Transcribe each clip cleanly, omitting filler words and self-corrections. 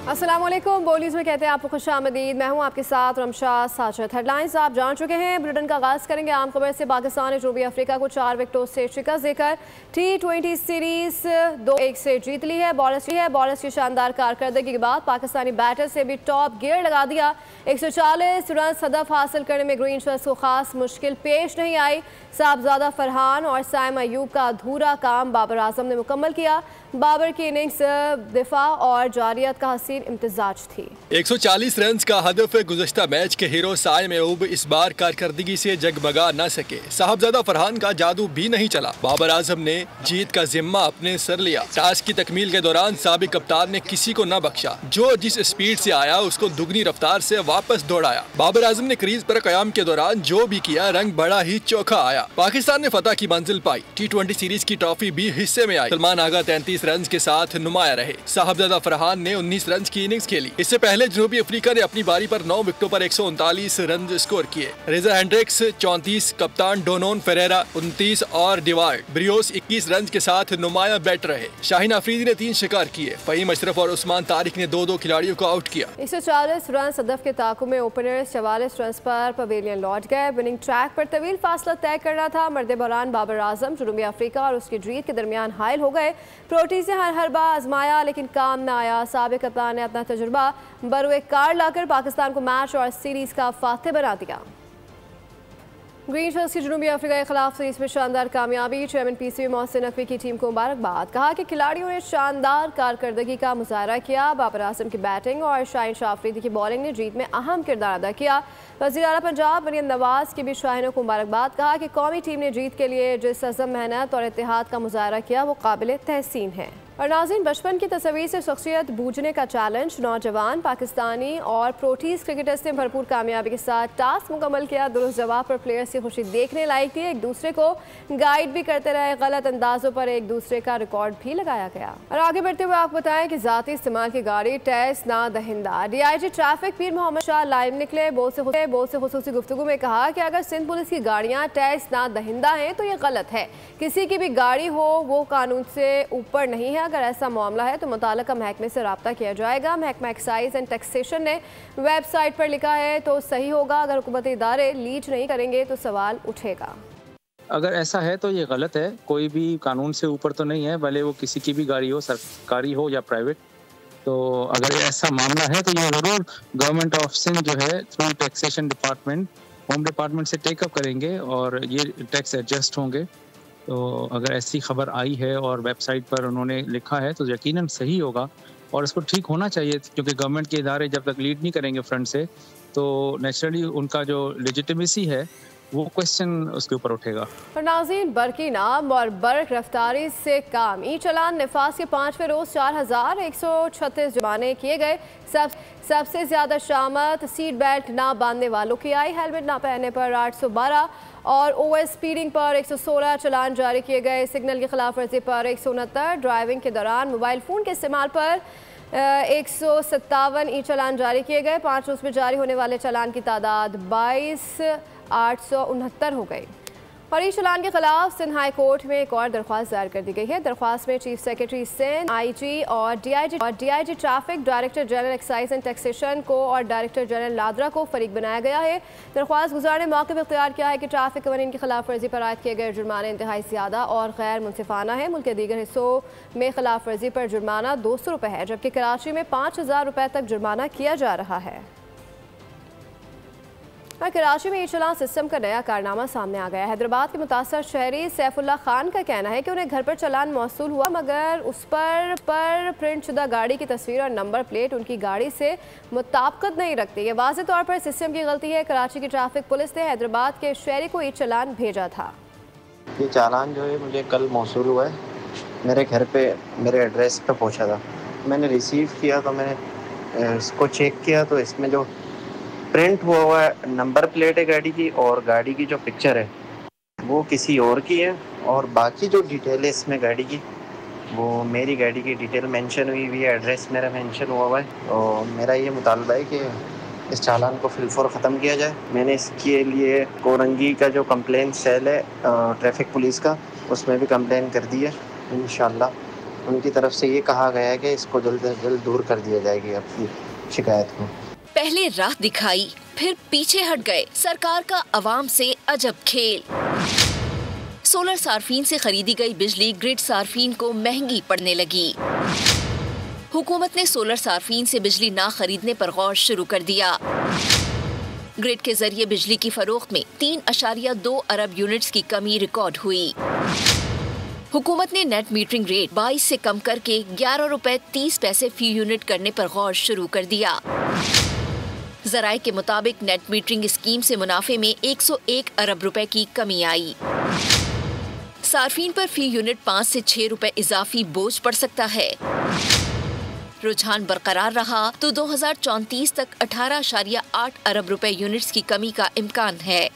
अस्सलाम वालेकुम। बोलीज में कहते हैं आपको खुशामदीद। मैं हूं आपके साथ रमशा साजिद। हेडलाइंस आप जान चुके हैं। ब्रिटेन का आगाज़ करेंगे आम खबर से। पाकिस्तान ने जनूबी अफ्रीका को 4 विकेटों से शिकस्त देकर T20 सीरीज 2-1 से जीत ली है। बॉलर्स की शानदार कारकर्दगी के बाद पाकिस्तानी बैटर से भी टॉप गियर लगा दिया। 140 रन हदफ हासिल करने में ग्रीन शर्ट्स को खास मुश्किल पेश नहीं आई। साहबजादा फरहान और साइम अयूब का अधूरा काम बाबर आजम ने मुकम्मल किया। बाबर की इनिंग्स दिफा और जारियत का हसीन इम्तिजाज थी। 140 रन का हदफ गुज़श्ता मैच के हीरो साइम अयूब इस बार कारकर्दगी से जगमगा न सके। साहबजादा फरहान का जादू भी नहीं चला। बाबर आजम ने जीत का जिम्मा अपने सर लिया। टास्क की तकमील के दौरान साबिक कप्तान ने किसी को न बख्शा। जो जिस स्पीड से आया उसको दुगनी रफ्तार से वापस दौड़ाया। बाबर आजम ने क्रीज पर कयाम के दौरान जो भी किया रंग बड़ा ही चोखा आया। पाकिस्तान ने फतह की मंजिल पाई। T20 सीरीज की ट्रॉफी भी हिस्से में आई। सलमान आगा 33 रन के साथ नुमाया रहे। साहबजादा फरहान ने 19 रन की इनिंग्स खेली। इससे पहले जनूबी अफ्रीका ने अपनी बारी पर 9 विकेटों पर 139 रन स्कोर किए। रेजा हेंड्रिक्स 34, कप्तान डोनोन फेरेरा 29 और डिवार्ड ब्रियोस 21 रन के साथ नुमाया बैटर रहे। शाहीन अफरीदी ने 3 शिकार किए। फहीम अशरफ और उस्मान तारिक ने 2-2 खिलाड़ियों को आउट किया। 140 रन हदफ के ताकु में ओपनर्स 44 रन पर पवेलियन लौट गए। विनिंग ट्रैक पर तवील फासला तय करना था। मर्द बहरान बाबर आजम जनूबी अफ्रीका और उसकी जीत के दरमियान हायल हो गए। प्रोटी से हर हरबा आजमाया लेकिन काम न आया। साबिक कप्तान ने अपना तजुर्बा बरुए कार लाकर पाकिस्तान को मैच और सीरीज का फातेह बना दिया। ग्रीन शर्ट्स की जनूबी अफ्रीका के खिलाफ सीरीज में शानदार कामयाबी। चेयरमैन PCB मोहसिन नकवी की टीम को मुबारकबाद। कहा कि खिलाड़ियों ने शानदार कारकर्दगी का मुजाहरा किया। बाबर आजम की बैटिंग और शाहीन शाह अफरीदी की बॉलिंग ने जीत में अहम किरदार अदा किया। वज़ीर आला पंजाब मरियम नवाज की भी शाहीनों को मुबारकबाद। कहा कि कौमी टीम ने जीत के लिए जिस अज़म, मेहनत और इत्तेहाद का मुजाहरा किया वो काबिल तहसीन है। और नाज़रीन, बचपन की तस्वीर से शख्सियत बूझने का चैलेंज। नौजवान पाकिस्तानी और प्रोटीज क्रिकेटर्स ने भरपूर कामयाबी के साथ टास्क मुकम्मल किया। दुरुस्त जवाब पर प्लेयर्स की खुशी देखने लायक थी। एक दूसरे को गाइड भी करते रहे। गलत अंदाजों पर एक दूसरे का रिकॉर्ड भी लगाया गया। और आगे बढ़ते हुए आपको बताएं कि जाती इस्तेमाल की गाड़ी टैक्स ना दहिंदा। DIG ट्रैफिक पीर मोहम्मद शाह लाइव निकले। बोल से खुसूसी गुफ्तगू में कहा कि अगर सिंध पुलिस की गाड़ियाँ टैक्स ना दहिंदा हैं तो ये गलत है। किसी की भी गाड़ी हो वो कानून से ऊपर नहीं है। अगर ऐसा मामला है तो मुताल्लिका महकमे से रब्ता किया जाएगा। महकमा एक्साइज एंड टैक्सेशन ने वेबसाइट पर लिखा है तो सही होगा। अगर हुकूमती इदारे लीज नहीं करेंगे तो सवाल उठेगा। अगर ऐसा है तो ये गलत है। कोई भी कानून से ऊपर तो नहीं है, भले वो किसी की भी गाड़ी हो, सरकारी हो या प्राइवेट। तो अगर ऐसा मामला है तो ये ज़रूर गवर्नमेंट ऑफ सिंध जो है through taxation department, home department से टेकअप करेंगे और ये टैक्स एडजस्ट होंगे। तो अगर ऐसी खबर आई है और वेबसाइट पर उन्होंने लिखा है तो यकीनन सही होगा और इसको ठीक होना चाहिए, क्योंकि गवर्नमेंट के इदारे जब तक लीड नहीं करेंगे फ्रंट से तो नेचुरली उनका जो लेजिटिमेसी है वो क्वेश्चन उसके ऊपर उठेगा। और नाज़रीन, बरकी नाम और बर्क रफ्तारी से काम ई चलान निफास के 5वें रोज 4136 जुर्माने किए गए। सबसे ज्यादा शामत सीट बेल्ट ना बांधने वालों की आई। हेलमेट ना पहनने पर 812 और ओवर स्पीडिंग पर 116 चलान जारी किए गए। सिग्नल की खिलाफ वर्जी पर 169, ड्राइविंग के दौरान मोबाइल फ़ोन के इस्तेमाल पर 157 ई चलान जारी किए गए। 5 रोज में जारी होने वाले चलान की तादाद 22,869 हो गई। और ई चलान के खिलाफ सिंध हाई कोर्ट में एक और दरख्वास्त दायर कर दी गई है। दरख्वास्त में चीफ सेक्रेटरी सिंध, IG और DIG traffic, director general excise and taxation को और डायरेक्टर जनरल लादरा को फरीक बनाया गया है। दरख्वास्त गुजार ने मौके पर इख्तियार किया है कि ट्रैफिक कवानीन की खिलाफ वर्जी पर आयद किए गए जुर्माने इंतहाई ज़्यादा और गैर मुनसिफाना है। मुल्क के दीगर हिस्सों में खिलाफ वर्जी पर जुर्माना 200 रुपये है, जबकि कराची में 5000 रुपये तक जुर्माना किया जा रहा है। और कराची में ई चलान सिस्टम का नया कारनामा सामने आ गया। हैदराबाद के मुतासर शहरी सैफुल्ला खान का कहना है कि उन्हें घर पर चलान मौसूल हुआ मगर उस पर प्रिंट शुदा गाड़ी की तस्वीर और नंबर प्लेट उनकी गाड़ी से मुताबिकत नहीं रखती। ये वाज़ेह तौर पर सिस्टम की गलती है। कराची की ट्रैफिक पुलिस ने हैदराबाद के शहरी को ई चलान भेजा था। ये चालान जो है मुझे कल मौसूल हुआ है। मेरे घर पे मेरे एड्रेस पे पहुंचा था। मैंने रिसीव किया तो मैंने इसको चेक किया तो इसमें जो प्रिंट हुआ है नंबर प्लेट है गाड़ी की और गाड़ी की जो पिक्चर है वो किसी और की है और बाकी जो डिटेल है इसमें गाड़ी की वो मेरी गाड़ी की डिटेल मेंशन हुई है, एड्रेस मेरा मेंशन हुआ है। और मेरा ये मुतालबा है कि इस चालान को फिलफौर ख़त्म किया जाए। मैंने इसके लिए कोरंगी का जो कंप्लेंट सेल है ट्रैफिक पुलिस का उसमें भी कंप्लेन कर दी है। इंशाल्लाह उनकी तरफ से ये कहा गया है कि इसको जल्द से जल्द दूर कर दिया जाएगी आपकी शिकायत को। पहले राह दिखाई, फिर पीछे हट गए। सरकार का अवाम से अजब खेल। सोलर सार्फिन से खरीदी गई बिजली ग्रिड सार्फिन को महंगी पड़ने लगी। हुकूमत ने सोलर सार्फिन से बिजली ना खरीदने पर गौर शुरू कर दिया। ग्रिड के जरिए बिजली की फरोख्त में 3.2 अरब यूनिट्स की कमी रिकॉर्ड हुई। हुकूमत ने नेट मीटरिंग रेट 22 से कम करके 11 रुपए 30 पैसे फी यूनिट करने पर गौर शुरू कर दिया। जराये के मुताबिक नेट मीटरिंग स्कीम से मुनाफे में 101 अरब रुपए की कमी आई। सार्फिन पर फी यूनिट 5 से 6 रुपए इजाफी बोझ पड़ सकता है। रुझान बरकरार रहा तो 2034 तक 18.8 अरब रुपए यूनिट्स की कमी का इम्कान है।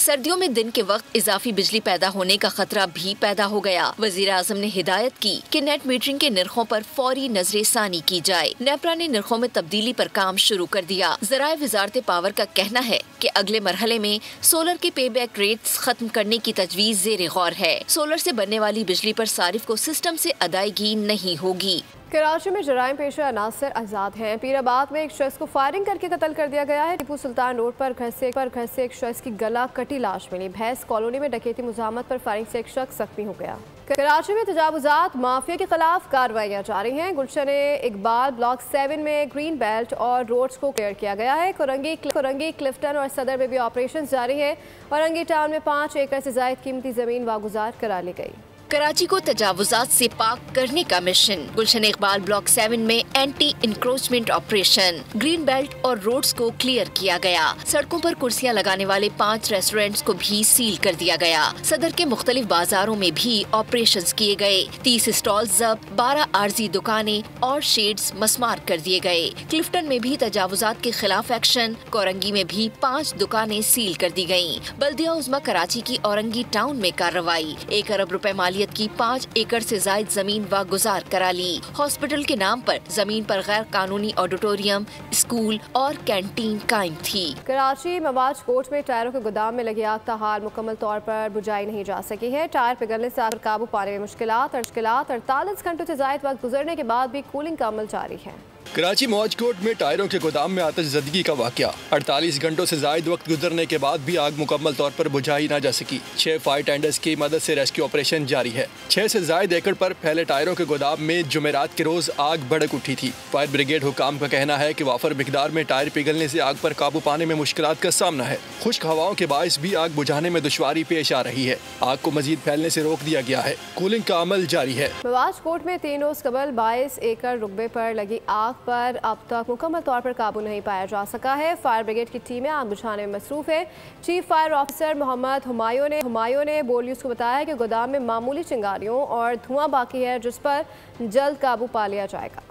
सर्दियों में दिन के वक्त इजाफी बिजली पैदा होने का खतरा भी पैदा हो गया। वजीर आजम ने हिदायत की कि नेट मीटरिंग के निर्खों पर फौरी नजरे सानी की जाए। नेपरा ने निर्खों में तब्दीली पर काम शुरू कर दिया। ज़राए वजारत पावर का कहना है कि अगले मरहले में सोलर के पे बैक रेट्स खत्म करने की तजवीज ज़ेरे गौर है। सोलर से बनने वाली बिजली पर सारिफ को सिस्टम से अदायगी नहीं होगी। कराची में जराइम पेशा अनासर आज़ाद हैं। पीराबाद में एक शख्स को फायरिंग करके कत्ल कर दिया गया है। टीपू सुल्तान रोड पर घर से एक शख्स की गला कटी लाश मिली। भैंस कॉलोनी में डकैती मुज़ाहमत पर फायरिंग से एक शख्स जख्मी हो गया। कराची में तजावुजात माफिया के खिलाफ कार्रवाइयाँ जारी हैं। गुलशन इकबाल ब्लॉक 7 में ग्रीन बेल्ट और रोड्स को क्लियर किया गया है। कोरंगी क्लिफ्टन और सदर में भी ऑपरेशन जारी है। औरंगी टाउन में 5 एकड़ से ज़ायद कीमती ज़मीन वागुजार करा ली गई। कराची को तजावुजात से पाक करने का मिशन। गुलशन इकबाल ब्लॉक 7 में anti encroachment operation. Green belt और रोड्स को क्लियर किया गया। सड़कों पर कुर्सियां लगाने वाले 5 रेस्टोरेंट्स को भी सील कर दिया गया। सदर के मुख्तलिफ बाजारों में भी ऑपरेशंस किए गए। 30 स्टॉल जब्त, 12 आर्जी दुकानें और शेड्स मस्मार कर दिए गए। क्लिफ्टन में भी तजावुजात के खिलाफ एक्शन। कोरंगी में भी 5 दुकानें सील कर दी गयी। बल्दिया उज़्मा कराची की औरंगी टाउन में कार्रवाई। 1 अरब रुपए मालियत की 5 एकड़ से जायद जमीन वागुजार करा ली। हॉस्पिटल के नाम पर जमीन पर गैर कानूनी ऑडिटोरियम, स्कूल और कैंटीन कायम थी। कराची मवाज कोर्ट में टायरों के गोदाम में लगी आग ताहाल मुकम्मल तौर पर बुझाई नहीं जा सकी है। टायर पिघलने से आग पर काबू पाने में मुश्किलात 48 घंटों से जायद वक्त गुजरने के बाद भी कूलिंग का अमल जारी है। कराची मौज कोर्ट में टायरों के गोदाम में आतिशज़दगी का वाक़या। 48 घंटों से जायद वक्त गुजरने के बाद भी आग मुकम्मल तौर पर बुझाई ना जा सकी। 6 फायर टेंडर्स की मदद से रेस्क्यू ऑपरेशन जारी है। 6 से जायद एकड़ पर फैले टायरों के गोदाम में जुमेरात के रोज आग भड़क उठी थी। फायर ब्रिगेड हुकाम का कहना है कि वाफर मिकदार में टायर पिघलने से आग पर काबू पाने में मुश्किलात का सामना है। खुश्क हवाओं के बायस भी आग बुझाने में दुश्वारी पेश आ रही है। आग को मजीद फैलने से रोक दिया गया है। कूलिंग का अमल जारी है। मवाज कोर्ट में 3 रोज कबल 22 एकड़ रकबे पर लगी आग पर अब तक मुकम्मल तौर पर काबू नहीं पाया जा सका है। फायर ब्रिगेड की टीमें आग बुझाने में मसरूफ है। Chief fire officer Mohammad Humayun ने बोल न्यूज़ को बताया कि गोदाम में मामूली चिंगारियों और धुआं बाकी है, जिस पर जल्द काबू पा लिया जाएगा।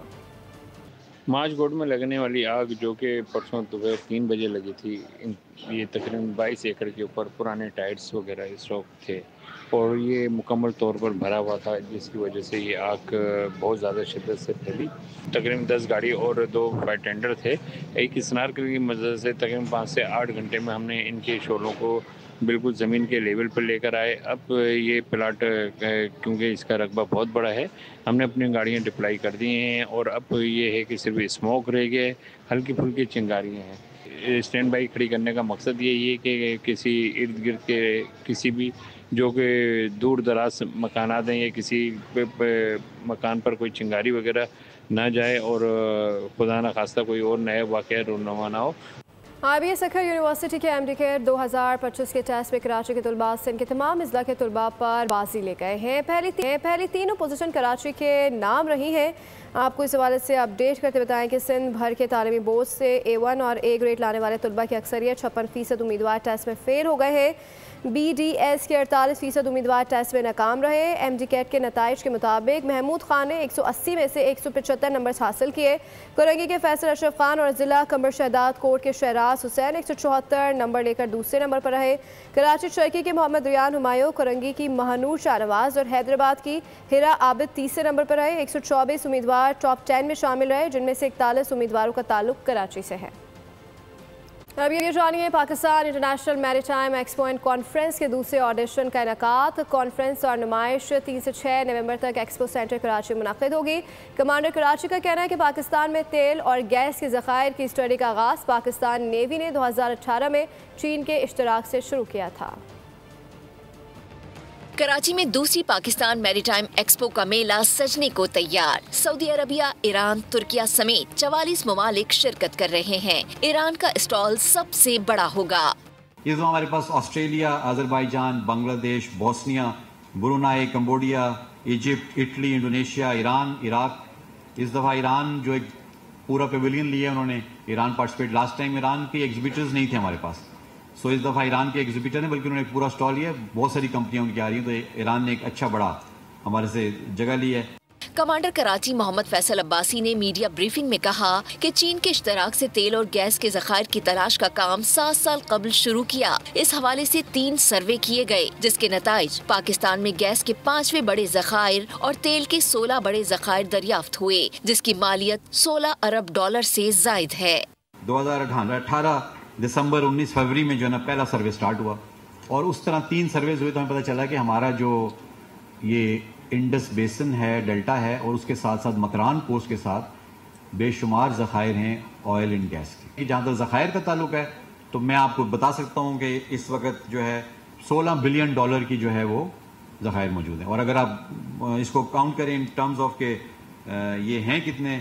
माज गोड में लगने वाली आग जो कि परसों दोपहर 3 बजे लगी थी, ये तकरीबन 22 एकड़ के ऊपर पुराने टायर्स वगैरह स्टॉक थे और ये मुकम्मल तौर पर भरा हुआ था, जिसकी वजह से ये आग बहुत ज़्यादा शिद्दत से फैली। तकरीबन 10 गाड़ी और 2 फायर टेंडर थे। एक स्नार की मदद से तकरीबन 5 से 8 घंटे में हमने इनके शोलों को बिल्कुल ज़मीन के लेवल पर लेकर आए। अब ये प्लाट क्योंकि इसका रकबा बहुत बड़ा है, हमने अपनी गाड़ियाँ डिप्लाई कर दी हैं और अब ये है कि सिर्फ स्मोक रह गए, हल्की फुल्की चिंगारियाँ हैं। स्टैंड बाई खड़ी करने का मकसद यही है कि किसी इर्द गिर्द के किसी भी जो कि दूर दराज मकानात हैं या किसी मकान पर कोई चिंगारी वगैरह ना जाए और खुदा न खास्ता कोई और नया वाक़या रूनुमा ना हो। IBS अखर यूनिवर्सिटी के MD 2025 के टेस्ट में कराची के तलबा सिंध के तमाम अजला के तलबा पर बाजी ले गए हैं। पहली तीनों पोजीशन कराची के नाम रही है। आपको इस हवाले से अपडेट करते बताएं कि सिंध भर के तालीमी बोर्ड से A1 और A ग्रेड लाने वाले तलबा की अक्सरियत 56% उम्मीदवार टेस्ट में फेल हो गए हैं। BDS के 48% उम्मीदवार टेस्ट में नाकाम रहे। MD कैट के नताइज के मुताबिक महमूद खान ने 180 में से 175 नंबर हासिल किए। कोरंगी के फैसल अशरफ खान और ज़िला कमर शहदाद कोट के शहराज हुसैन 174 नंबर लेकर दूसरे नंबर पर रहे। कराची चरकी के मोहम्मद रियान हुमायूं, कोरंगी की महानूर शाहनवाज और हैदराबाद की हिरा आबिद तीसरे नंबर पर रहे। 124 उम्मीदवार टॉप 10 में शामिल रहे, जिनमें से 41 उम्मीदवारों का ताल्लुक कराची से है। अब ये जानिए Pakistan international maritime expo and conference के दूसरे ऑडिशन का इनेकात। कॉन्फ्रेंस और नुमाइश 3 से 6 नवंबर तक एक्सपो सेंटर कराची में मुनक़िद होगी। कमांडर कराची का कहना है कि पाकिस्तान में तेल और गैस के ज़खायर की स्टडी का आगाज़ पाकिस्तान नेवी ने 2018 में चीन के इश्तराक से शुरू किया था। कराची में दूसरी पाकिस्तान मैरीटाइम एक्सपो का मेला सजने को तैयार। सऊदी अरबिया, ईरान, तुर्किया समेत 44 ममालिक शिरकत कर रहे हैं। ईरान का स्टॉल सबसे बड़ा होगा। इस दफा हमारे पास Australia, Azerbaijan, Bangladesh, Bosnia, Brunei, Cambodia, Egypt, Italy, Indonesia, Iran, Iraq. इस दफा ईरान जो एक पूरा पेविलियन लिया उन्होंने, Iran participate. Last time Iran के एग्जिबिटर्स नहीं थे हमारे पास, सो इस दफ़ा ईरान के एग्जिबिटर ने, बल्कि उन्होंने एक पूरा स्टॉल लिया। बहुत सारी कंपनियां उनकी आ रही हैं, तो ईरान ने एक अच्छा बड़ा हमारे से जगह ली है। कमांडर कराची मोहम्मद फैसल अब्बासी ने मीडिया ब्रीफिंग में कहा कि चीन के इश्तराक से तेल और गैस के ज़खायर की तलाश का काम 7 साल कबल शुरू किया। इस हवाले से 3 सर्वे किए गए, जिसके नताइज पाकिस्तान में गैस के 5वें बड़े ज़खायर और तेल के 16 बड़े ज़खायर दरियाफ्त हुए, जिसकी मालियत $16 अरब से जायद है। 2018 दिसंबर 19 फरवरी में जो है ना पहला सर्वे स्टार्ट हुआ, और उस तरह 3 सर्वेज हुए, तो हमें पता चला कि हमारा जो ये इंडस बेसिन है, डेल्टा है, और उसके साथ साथ मकरान कोस्ट के साथ बेशुमार ज़खायर हैं ऑयल एंड गैस के। जहाँ तक ज़खायर का ताल्लुक है, तो मैं आपको बता सकता हूँ कि इस वक्त जो है $16 बिलियन की जो है वो ज़खायर मौजूद हैं। और अगर आप इसको काउंट करें इन टर्म्स ऑफ के ये हैं कितने,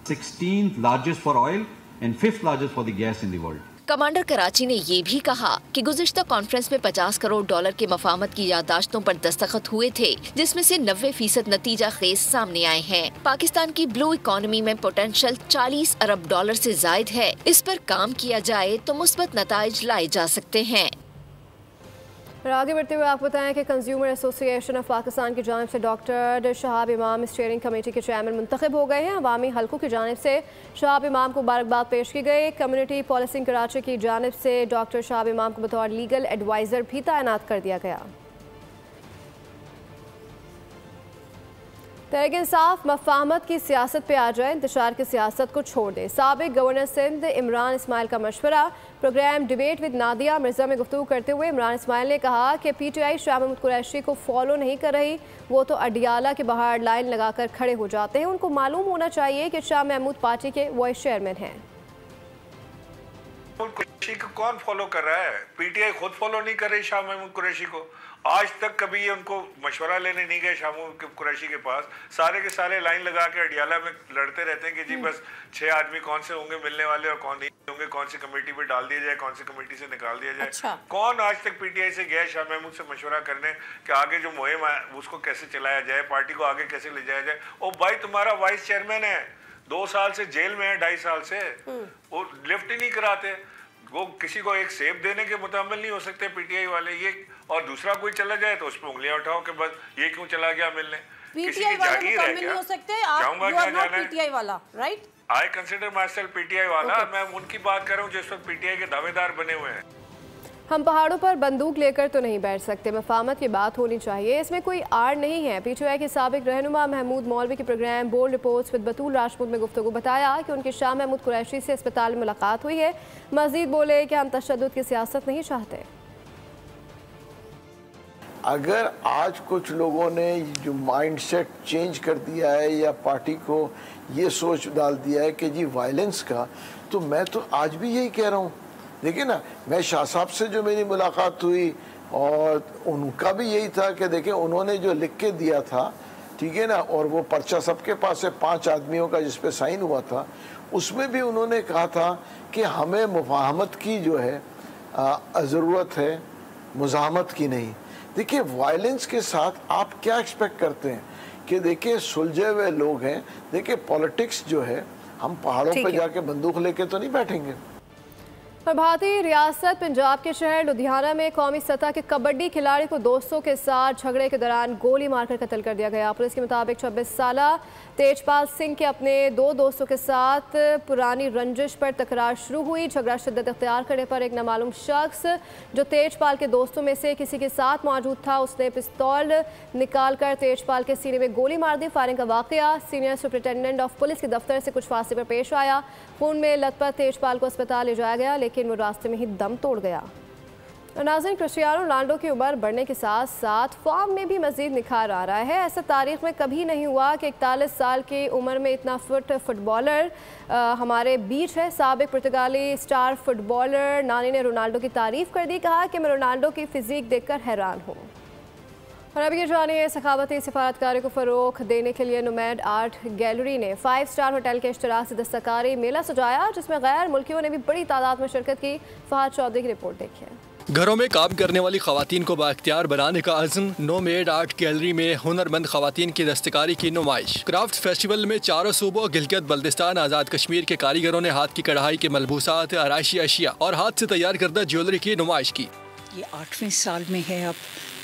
16th largest for oil and 5th largest for the gas in the world. Commander Karachi ने ये भी कहा कि गुज़िश्ता कॉन्फ्रेंस में $50 करोड़ की मफाहमत की यादाश्तों पर दस्तखत हुए थे, जिसमें से 90% नतीजा खेज सामने आए हैं। पाकिस्तान की ब्लू इकोनॉमी में पोटेंशियल $40 अरब से जायद है। इस पर काम किया जाए तो मुस्बत नताइज लाए जा सकते हैं। और आगे बढ़ते हुए आपको बताएं कि कंज्यूमर एसोसिएशन ऑफ पाकिस्तान की जानिब से डॉक्टर शहाब इमाम स्टीयरिंग कमेटी के चेयरमैन मुंतखब हो गए हैं। अवामी हलकों की जानिब से शहाब इमाम को मुबारकबाद पेश की गई। कम्युनिटी पॉलिसिंग कराची की जानिब से डॉक्टर शहाब इमाम को बतौर लीगल एडवाइज़र भी तैनात कर दिया गया। तहरीक इंसाफ मफाहमत की सियासत पे आ जाए, इंतशार की सियासत को छोड़ दे। साबिक गवर्नर सिंध इमरान इस्माइल का मशवरा। Programme debate with Nadia Mirza में गुफ्तगू करते हुए इमरान इस्माइल ने कहा कि PTI शाह महमूद कुरैशी को फॉलो नहीं कर रही, वो तो अडियाला के बाहर लाइन लगाकर खड़े हो जाते हैं। उनको मालूम होना चाहिए कि शाह महमूद पार्टी के वाइस चेयरमैन हैं। कुरैशी को कौन फॉलो कर रहा है? PTI खुद फॉलो नहीं कर रही शाह महमूद कुरैशी को। आज तक कभी उनको मशवरा लेने नहीं गए शाह महमूद कुरैशी के पास। सारे के सारे लाइन लगा के अडियाला में लड़ते रहते हैं कि जी बस 6 आदमी कौन से होंगे मिलने वाले और कौन नहीं होंगे, कौन सी कमेटी में डाल दिया जाए, कौन सी कमेटी से निकाल दिया जाए। अच्छा। कौन आज तक PTI से गया शाह महमूद से मशवरा करने कि आगे जो मुहिम है उसको कैसे चलाया जाए, पार्टी को आगे कैसे ले जाया जाए। ओ भाई, तुम्हारा वाइस चेयरमैन है, 2 साल से जेल में है, 2.5 साल से, वो लिफ्ट ही नहीं कराते। वो किसी को एक सेब देने के मुताबिक नहीं हो सकते PTI वाले ये। और दूसरा कोई चला जाए तो उस पर उंगलियां उठाओ कि बस ये क्यों चला गया मिलने। किसी की जागीर है क्या? हो सकते हैं आप, जाऊंगा क्या जाना है? PTI वाला, right? I consider my self PTI वाला। मैं उनकी बात कर रहा हूँ जिस वक्त PTI के दावेदार बने हुए हैं। हम पहाड़ों पर बंदूक लेकर तो नहीं बैठ सकते, मफाहमत की बात होनी चाहिए, इसमें कोई आड़ नहीं है। PTI के साबिक रहनुमा महमूद मौलवी के प्रोग्राम बोल्ड रिपोर्ट्स विद बतूल राजपूत में गुफ्तगू बताया कि उनकी शाह महमूद कुरैशी से अस्पताल में मुलाकात हुई है। मजीद बोले कि हम तशद्दुद की सियासत नहीं चाहते। अगर आज कुछ लोगों ने जो माइंडसेट चेंज कर दिया है या पार्टी को ये सोच डाल दिया है कि जी वायलेंस का, तो मैं तो आज भी यही कह रहा हूँ। देखिए ना, मैं शाह साहब से जो मेरी मुलाकात हुई और उनका भी यही था कि देखिए उन्होंने जो लिख के दिया था, ठीक है ना, और वो पर्चा सबके पास है 5 आदमियों का जिस पे साइन हुआ था, उसमें भी उन्होंने कहा था कि हमें मुफाहमत की जो है ज़रूरत है, मुज़ाहमत की नहीं। देखिए वायलेंस के साथ आप क्या एक्सपेक्ट करते हैं कि देखिए सुलझे हुए लोग हैं। देखिए पॉलिटिक्स जो है, हम पहाड़ों पे जाके बंदूक लेके तो नहीं बैठेंगे। और भारतीय रियासत पंजाब के शहर लुधियाना में कौमी सतह के कबड्डी खिलाड़ी को दोस्तों के साथ झगड़े के दौरान गोली मारकर कत्ल कर दिया गया। पुलिस के मुताबिक 26 साला तेजपाल सिंह के अपने 2 दोस्तों के साथ पुरानी रंजिश पर तकरार शुरू हुई। झगड़ा शिद्दत इख्तियार करने पर एक नामालूम शख्स जो तेजपाल के दोस्तों में से किसी के साथ मौजूद था, उसने पिस्तौल निकालकर तेजपाल के सीने में गोली मार दी। फायरिंग का वाकया सीनियर सुपरिटेंडेंट ऑफ पुलिस के दफ्तर से कुछ फासले पर पेश आया। खून में लथपथ तेजपाल को अस्पताल ले जाया गया, लेकिन वो रास्ते में ही दम तोड़ गया। नाज़रीन, क्रिस्टियानो रोनाल्डो की उम्र बढ़ने के साथ साथ फॉर्म में भी मज़ीद निखार आ रहा है। ऐसा तारीख में कभी नहीं हुआ कि 41 साल की उम्र में इतना फिट फुटबॉलर हमारे बीच है। साबिक पुर्तगाली स्टार फुटबॉलर नानी ने रोनाल्डो की तारीफ़ कर दी, कहा कि मैं रोनाल्डो की फ़िज़ीक देखकर हैरान हूँ। और अब ये जानिए, सखावती सफारतकारी को फ़रोग़ देने के लिए नोमैड आर्ट गैलरी ने 5 स्टार होटल के इश्तराक से दस्तकारी मेला सजाया, जिसमें गैर मुल्कियों ने भी बड़ी तादाद में शिरकत की। फहद चौधरी की रिपोर्ट देखिए। घरों में काम करने वाली खवातीन को बाख्तियार बनाने का अज़्म। नोमैड आर्ट गैलरी में हुनरमंद खवातीन की दस्तकारी की नुमाइश। क्राफ्ट फेस्टिवल में चारों सूबों गिलगित बल्तिस्तान आज़ाद कश्मीर के कारीगरों ने हाथ की कढ़ाई के मलबूसात, आराइशी अशिया और हाथ से तैयार करदा ज्वेलरी की नुमाइश की। ये 8वें साल में है अब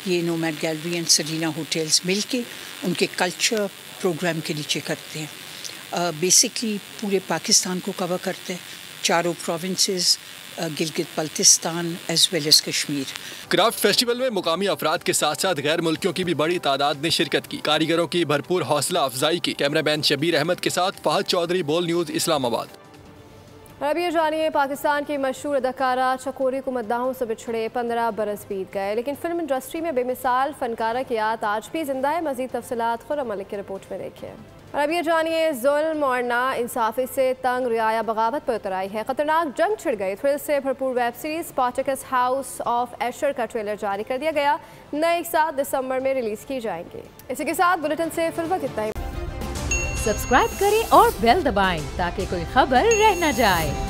ये nomad gallery and Serena hotels मिलके उनके कल्चर प्रोग्राम के नीचे करते हैं। बेसिकली पूरे पाकिस्तान को कवर करते हैं, चारों provinces, Gilgit Baltistan as well as Kashmir. Craft festival में मुकामी अफराद के साथ साथ गैर मुल्कियों की भी बड़ी तादाद ने शिरकत की। कारीगरों की भरपूर हौसला अफजाई की। कैमरामैन शबीर अहमद के साथ फहद चौधरी, बोल न्यूज़, इस्लामाबाद। अब ये जानिए, पाकिस्तान की मशहूर अदाकारा चकोरी को मद्दाहों से बिछड़े 15 बरस बीत गए, लेकिन फिल्म इंडस्ट्री में बेमिसाल फनकारा की याद आज भी जिंदा है। मज़ीद तफसीलात खुर्रम मलिक की रिपोर्ट में देखिए। और अब ये जानिए, जुल्म और ना इंसाफी से तंग रियाया बगावत पर उतर आई है। खतरनाक जंग छिड़ गई। थ्रिल से भरपूर web series Spartacus house of Usher का ट्रेलर जारी कर दिया गया। नए 7 दिसंबर में रिलीज की जाएंगे। इसी के साथ बुलेटिन से फिर वक्त इतना ही। सब्सक्राइब करें और बेल दबाएं ताकि कोई खबर रह न जाए।